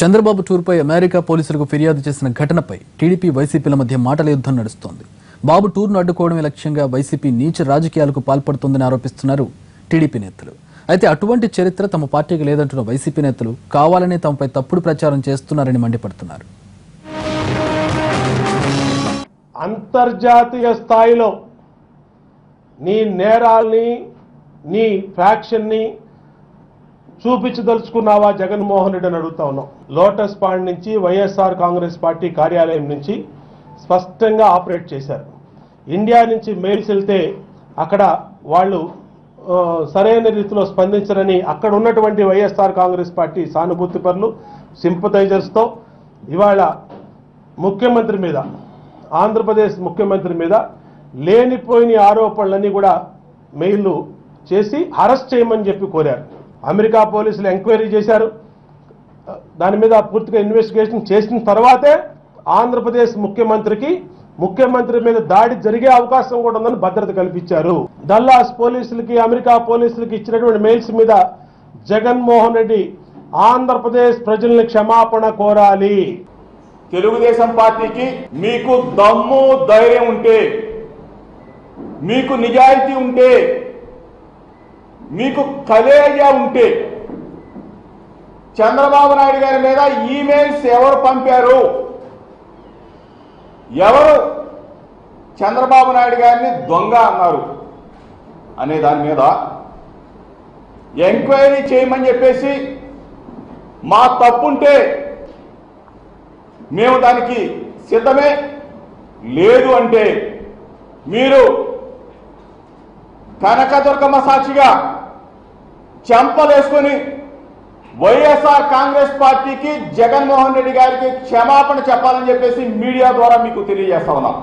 Chandrababu టూర్పై America పోలీసులకు ఫిర్యాదు చేసిన ఘటనపై టీడీపీ వైసీపీల మధ్య మాటల యుద్ధం నడుస్తోంది. బాబు టూర్ను అడ్డుకోవడమే లక్ష్యంగా వైసీపీ నీచ రాజకీయాలకు పాల్పడుతోందని ఆరోపిస్తున్నారు టీడీపీ నేతలు. అయితే అటువంటి చరిత్ర తమ పార్టీకి లేదంటున్న వైసీపీ నేతలు కావాలనే తమపై తప్పుడు ప్రచారం చేస్తున్నారని మండిపడుతున్నారు. అంతర్జాతీయ స్థాయిలో నీ నేరాల్ని నీ ఫ్యాక్షన్ని చూపించదలుచుకున్నావా జగన్మోహన్ రెడ్డి అని అడుగుతా ఉన్నాం. లోటస్ పాండ్ నుంచి వైఎస్ఆర్ కాంగ్రెస్ పార్టీ కార్యాలయం నుంచి స్పష్టంగా ఆపరేట్ చేశారు. ఇండియా నుంచి మెయిల్స్ వెళ్తే అక్కడ వాళ్ళు సరైన రీతిలో స్పందించరని అక్కడ ఉన్నటువంటి వైఎస్ఆర్ కాంగ్రెస్ పార్టీ సానుభూతి పరులు సింపథైజర్స్తో ఇవాళ ముఖ్యమంత్రి మీద, ఆంధ్రప్రదేశ్ ముఖ్యమంత్రి మీద లేనిపోయిన ఆరోపణలన్నీ కూడా మెయిల్లు చేసి అరెస్ట్ చేయమని చెప్పి కోరారు. అమెరికా పోలీసులు ఎంక్వైరీ చేశారు. దాని మీద పూర్తిగా ఇన్వెస్టిగేషన్ చేసిన తర్వాతే ఆంధ్రప్రదేశ్ ముఖ్యమంత్రి మీద దాడి జరిగే అవకాశం కూడా ఉందని భద్రత కల్పించారు. డల్లాస్ పోలీసులకి, అమెరికా పోలీసులకి ఇచ్చినటువంటి మెయిల్స్ మీద జగన్మోహన్ రెడ్డి ఆంధ్రప్రదేశ్ ప్రజల్ని క్షమాపణ కోరాలి. తెలుగుదేశం పార్టీకి మీకు దమ్ము ధైర్యం ఉంటే, మీకు నిజాయితీ ఉంటే, మీకు కలేజా ఉంటే చంద్రబాబు నాయుడు గారి మీద ఈమెయిల్స్ ఎవరు పంపారు, ఎవరు చంద్రబాబు నాయుడు గారిని దొంగ అన్నారు అనే దాని మీద ఎంక్వైరీ చేయమని చెప్పేసి మా తప్పుంటే మేము దానికి సిద్ధమే, లేదు అంటే మీరు కనకదుర్గమ్మ సాక్షిగా చెంపలేసుకొని వైఎస్ఆర్ కాంగ్రెస్ పార్టీకి, జగన్మోహన్ రెడ్డి గారికి క్షమాపణ చెప్పాలని చెప్పేసి మీడియా ద్వారా మీకు తెలియజేస్తా ఉన్నాం.